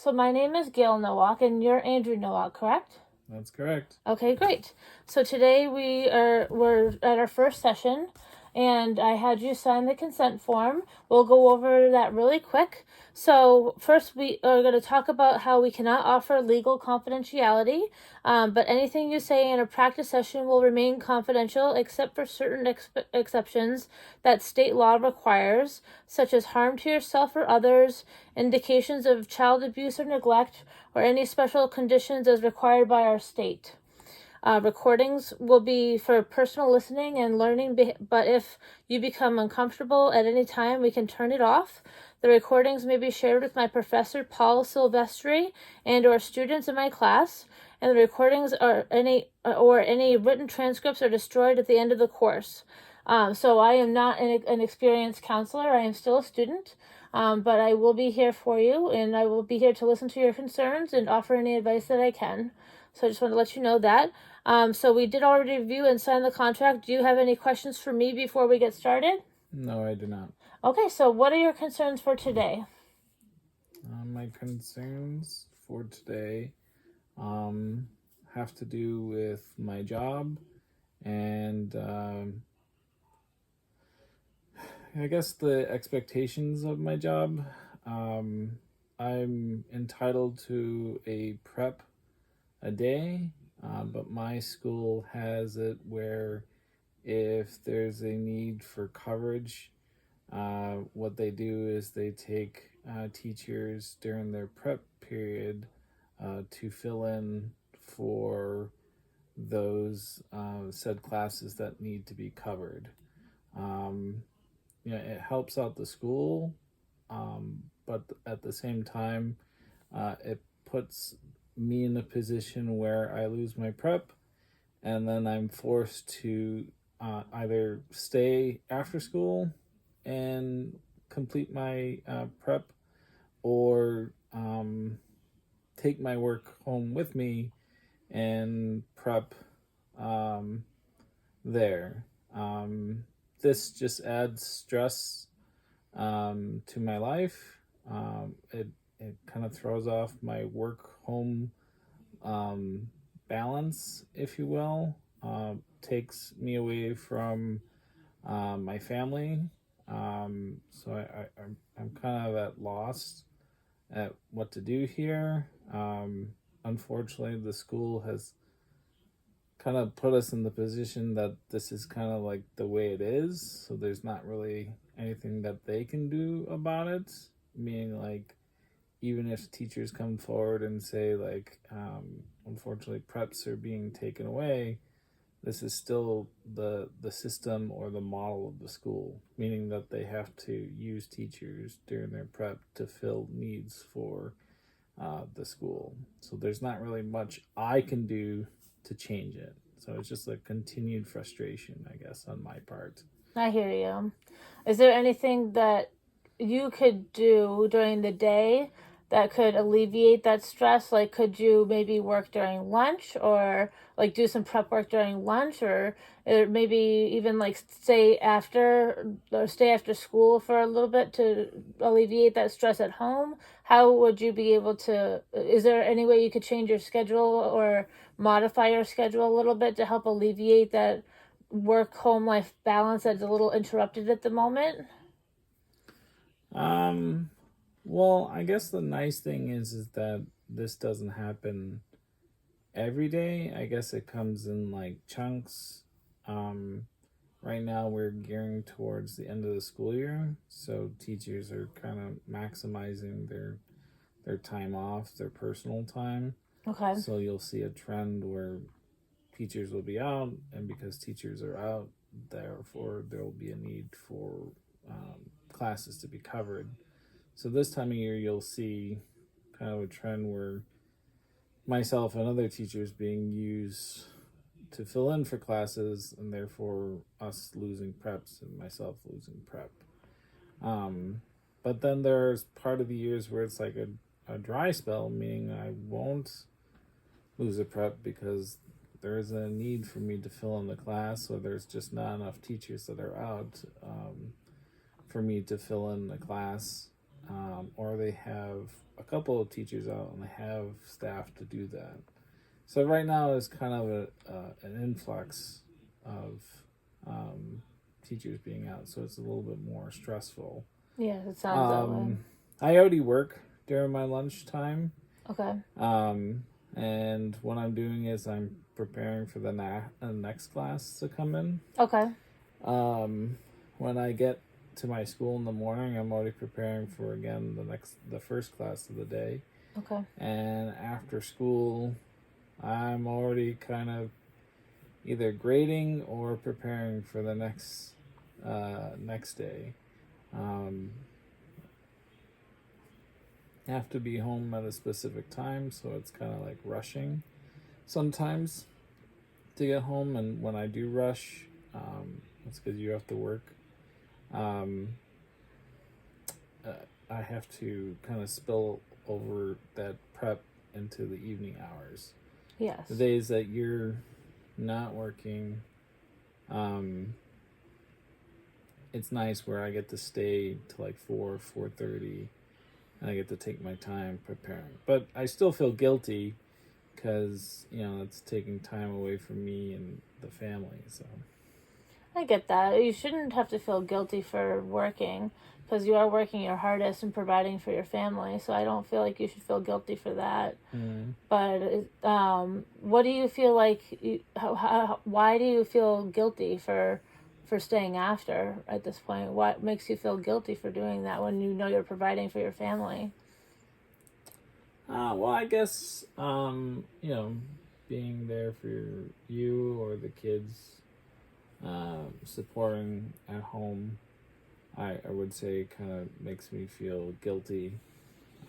So my name is Gail Nowak, and you're Andrew Nowak, correct? That's correct. Okay, great. So today we're at our first session, and I had you sign the consent form. We'll go over that really quick. So first, we are going to talk about how we cannot offer legal confidentiality, but anything you say in a practice session will remain confidential except for certain exceptions that state law requires, such as harm to yourself or others, indications of child abuse or neglect, or any special conditions as required by our state. Recordings will be for personal listening and learning, but if you become uncomfortable at any time, we can turn it off. The recordings may be shared with my professor, Paul Silvestri, and or students in my class, and the recordings or any written transcripts are destroyed at the end of the course. So I am not an experienced counselor. I am still a student, but I will be here for you, and I will be here to listen to your concerns and offer any advice that I can. So I just want to let you know that. So we did already review and sign the contract. Do you have any questions for me before we get started? No, I do not. Okay, so what are your concerns for today? My concerns for today have to do with my job and I guess the expectations of my job. I'm entitled to a prep a day, but my school has it where if there's a need for coverage, what they do is they take teachers during their prep period to fill in for those said classes that need to be covered. It helps out the school, but at the same time, it puts me in a position where I lose my prep, and then I'm forced to either stay after school and complete my prep, or take my work home with me and prep there. This just adds stress to my life. It kind of throws off my work home balance, if you will. Takes me away from my family. So I'm kind of at loss at what to do here. Unfortunately, the school has kind of put us in the position that this is kind of like the way it is. So there's not really anything that they can do about it. Meaning, like, even if teachers come forward and say, like, unfortunately, preps are being taken away, this is still the system or the model of the school, meaning that they have to use teachers during their prep to fill needs for the school. So there's not really much I can do to change it. So it's just a continued frustration, I guess, on my part. I hear you. Is there anything that you could do during the day that could alleviate that stress? Like, could you maybe work during lunch, or like do some prep work during lunch, or maybe even like stay after school for a little bit to alleviate that stress at home? How would you be able to? Is there any way you could change your schedule or modify your schedule a little bit to help alleviate that work home life balance that's a little interrupted at the moment? Um, well, I guess the nice thing is that this doesn't happen every day. I guess it comes in like chunks. Um, right now we're gearing towards the end of the school year, so teachers are kind of maximizing their time off, their personal time. Okay. So you'll see a trend where teachers will be out, and because teachers are out, therefore there will be a need for classes to be covered. So this time of year, you'll see kind of a trend where myself and other teachers being used to fill in for classes, and therefore us losing preps and myself losing prep. But then there's part of the years where it's like a dry spell, meaning I won't lose a prep because there isn't a need for me to fill in the class, or there's just not enough teachers that are out for me to fill in the class. or they have a couple of teachers out and they have staff to do that. So right now is kind of an influx of teachers being out, so it's a little bit more stressful. Yeah, it sounds that way. I already work during my lunchtime. Okay. And what I'm doing is I'm preparing for the next class to come in. Okay. When I get to my school in the morning, I'm already preparing for again the first class of the day. Okay. And after school, I'm already kind of either grading or preparing for the next day. Have to be home at a specific time, so it's kind of like rushing sometimes to get home. And when I do rush, it's because you have to work. I have to kind of spill over that prep into the evening hours. Yes. The days that you're not working, it's nice where I get to stay till like 4:30, and I get to take my time preparing. But I still feel guilty because it's taking time away from me and the family. So I get that. You shouldn't have to feel guilty for working because you are working your hardest and providing for your family. So I don't feel like you should feel guilty for that. But what do you feel like? Why do you feel guilty for staying after at this point? What makes you feel guilty for doing that when you know you're providing for your family? Well, I guess being there for you or the kids. Supporting at home, I would say kind of makes me feel guilty.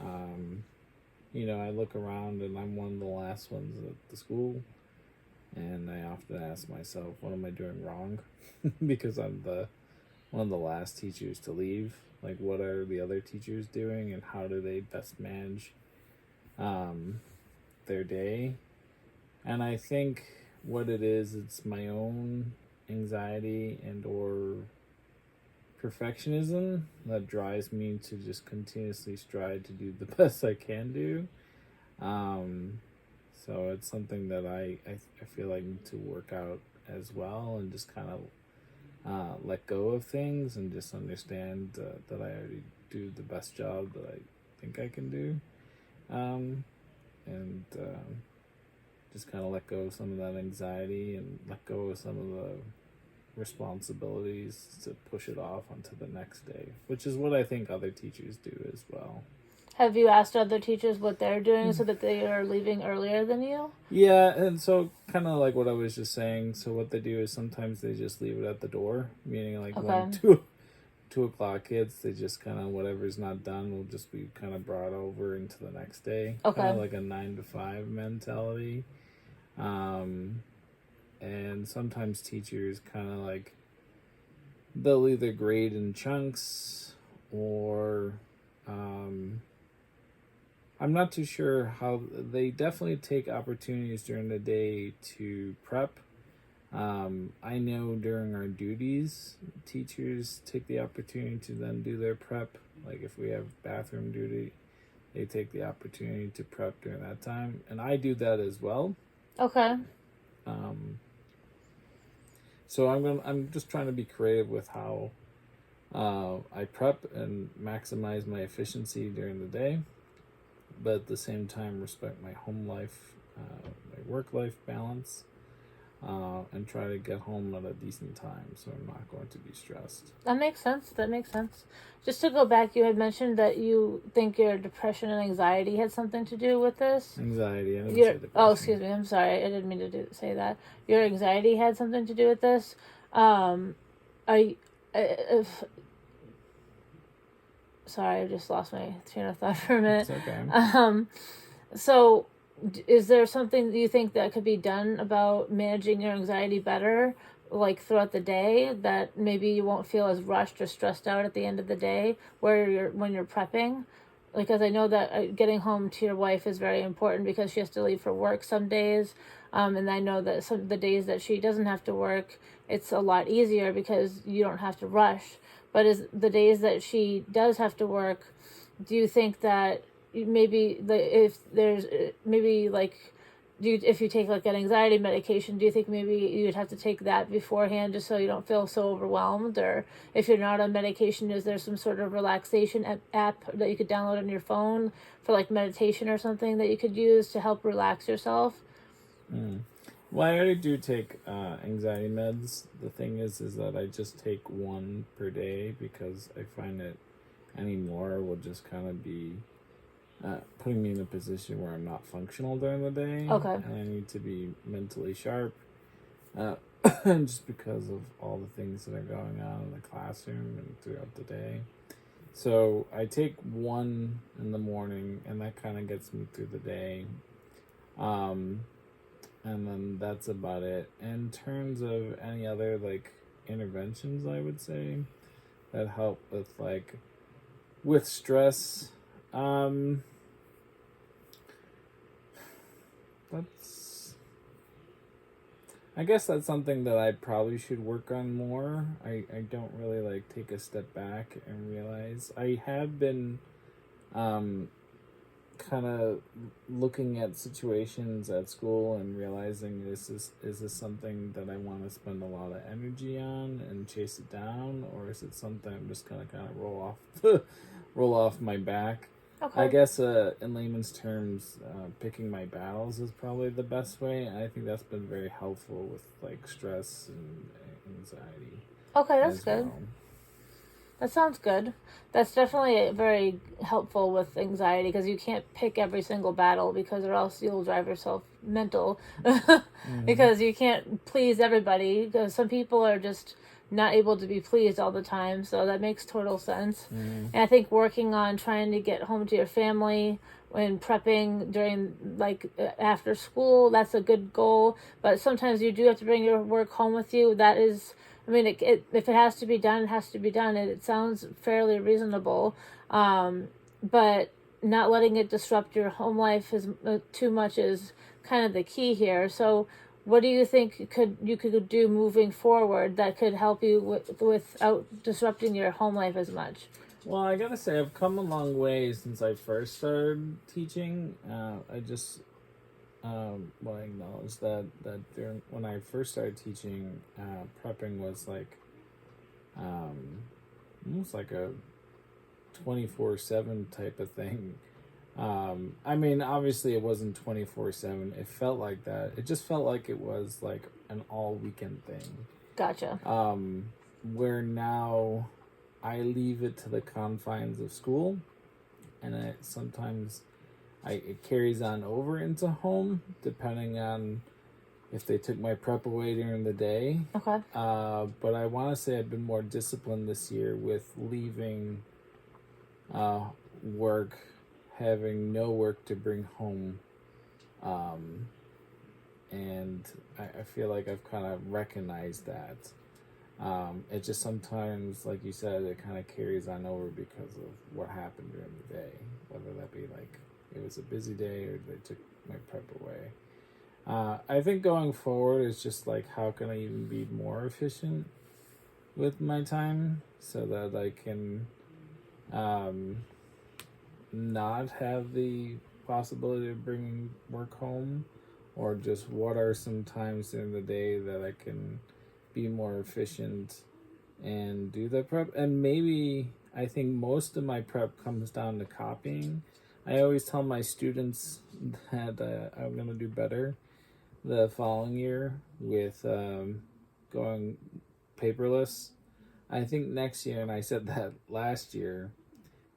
I look around and I'm one of the last ones at the school, and I often ask myself, what am I doing wrong? Because I'm one of the last teachers to leave. Like, what are the other teachers doing, and how do they best manage their day? And I think what it is, it's my own anxiety and or perfectionism that drives me to just continuously strive to do the best I can do. So it's something that I feel I need to work out as well, and just kind of let go of things and just understand that I already do the best job that I think I can do, and just kind of let go of some of that anxiety and let go of some of the responsibilities to push it off onto the next day, which is what I think other teachers do as well. Have you asked other teachers what they're doing so that they are leaving earlier than you? Yeah, and so kind of like what I was just saying. So what they do is sometimes they just leave it at the door, meaning like when 2 o'clock hits, they just kind of whatever's not done will just be kind of brought over into the next day. Okay. Kind of like a 9 to 5 mentality. And sometimes teachers kind of like, they'll either grade in chunks or I'm not too sure how. They definitely take opportunities during the day to prep. I know during our duties, teachers take the opportunity to then do their prep. Like if we have bathroom duty, they take the opportunity to prep during that time, and I do that as well. Okay. So I'm just trying to be creative with how I prep and maximize my efficiency during the day, but at the same time respect my home life, my work life balance, and try to get home at a decent time so I'm not going to be stressed. That makes sense. Just to go back, you had mentioned that you think your depression and anxiety had something to do with this. Anxiety. I didn't say depression. Oh, excuse me. I'm sorry. I didn't mean to say that. Your anxiety had something to do with this. Sorry, I just lost my train of thought for a minute. It's okay. So, is there something that you think that could be done about managing your anxiety better, like throughout the day, that maybe you won't feel as rushed or stressed out at the end of the day when you're prepping? Because I know that getting home to your wife is very important because she has to leave for work some days. And I know that some the days that she doesn't have to work, it's a lot easier because you don't have to rush. But is the days that she does have to work, do you think that maybe if there's maybe like if you take like an anxiety medication, do you think maybe you'd have to take that beforehand just so you don't feel so overwhelmed? Or if you're not on medication, is there some sort of relaxation app that you could download on your phone for like meditation or something that you could use to help relax yourself? Well, I already do take anxiety meds. The thing is that I just take one per day because I find that any more will just kind of be putting me in a position where I'm not functional during the day. Okay. And I need to be mentally sharp, just because of all the things that are going on in the classroom and throughout the day. So I take one in the morning, and that kind of gets me through the day. And then that's about it. In terms of any other like interventions, I would say that help with stress. I guess that's something that I probably should work on more. I don't really like take a step back and realize I have been kind of looking at situations at school and realizing is this something that I want to spend a lot of energy on and chase it down, or is it something I'm just gonna kind of roll off my back? Okay. I guess in layman's terms, picking my battles is probably the best way, and I think that's been very helpful with like stress and anxiety. Okay, that's good. Well. That sounds good. That's definitely very helpful with anxiety because you can't pick every single battle because or else you'll drive yourself mental because you can't please everybody because some people are just not able to be pleased all the time, so that makes total sense. And I think working on trying to get home to your family when prepping during like after school, that's a good goal, but sometimes you do have to bring your work home with you. That is, I mean, if it has to be done, it has to be done. It sounds fairly reasonable, but not letting it disrupt your home life too much is kind of the key here. So what do you think you could do moving forward that could help you without disrupting your home life as much? Well, I gotta say, I've come a long way since I first started teaching. I just well, I acknowledge that during when I first started teaching, prepping was like almost like a 24/7 type of thing. I mean, obviously it wasn't 24/7. It felt like that. It just felt like it was like an all weekend thing. Gotcha. Where now I leave it to the confines of school, and sometimes it carries on over into home, depending on if they took my prep away during the day. Okay. But I want to say I've been more disciplined this year with leaving work, having no work to bring home. And I feel like I've kind of recognized that. It just sometimes, like you said, it kind of carries on over because of what happened during the day, whether that be like it was a busy day or they took my prep away. I think going forward is just like how can I even be more efficient with my time so that I can not have the possibility of bringing work home, or just what are some times during the day that I can be more efficient and do the prep. And maybe I think most of my prep comes down to copying. I always tell my students that I'm going to do better the following year with going paperless. I think next year, and I said that last year,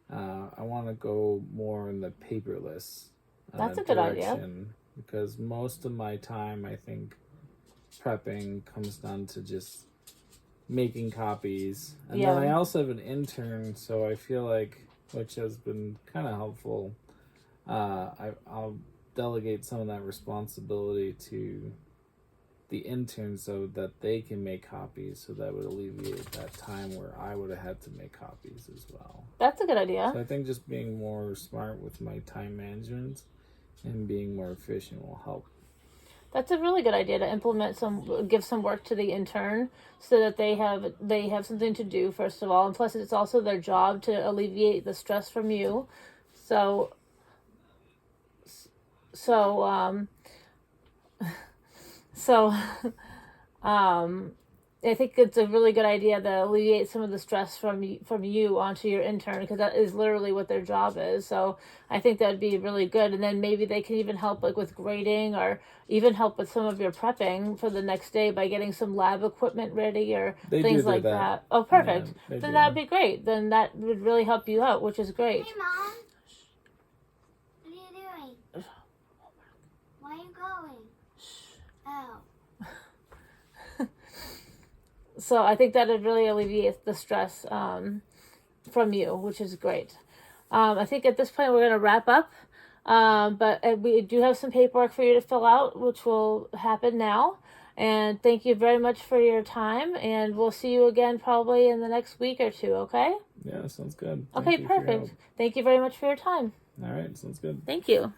I want to go more in the paperless That's a good idea. because most of my time, I think, prepping comes down to just making copies. And then I also have an intern, so I feel like, which has been kind of helpful, I'll delegate some of that responsibility to the interns so that they can make copies, so that would alleviate that time where I would have had to make copies as well. That's a good idea. So I think just being more smart with my time management and being more efficient will help. That's a really good idea to give some work to the intern so that they have something to do first of all, and plus it's also their job to alleviate the stress from you. So so so I think it's a really good idea to alleviate some of the stress from you onto your intern, because that is literally what their job is. So I think that'd be really good. And then maybe they can even help like with grading, or even help with some of your prepping for the next day by getting some lab equipment ready or things like that. Oh, perfect. Yeah, then that'd be great. Then that would really help you out, which is great. Hey, Mom. What are you doing? Where are you going? Oh. So I think that would really alleviate the stress from you, which is great. I think at this point we're going to wrap up. But we do have some paperwork for you to fill out, which will happen now. And thank you very much for your time. And we'll see you again probably in the next week or two, okay? Yeah, sounds good. Okay, perfect. Thank you very much for your time. All right, sounds good. Thank you.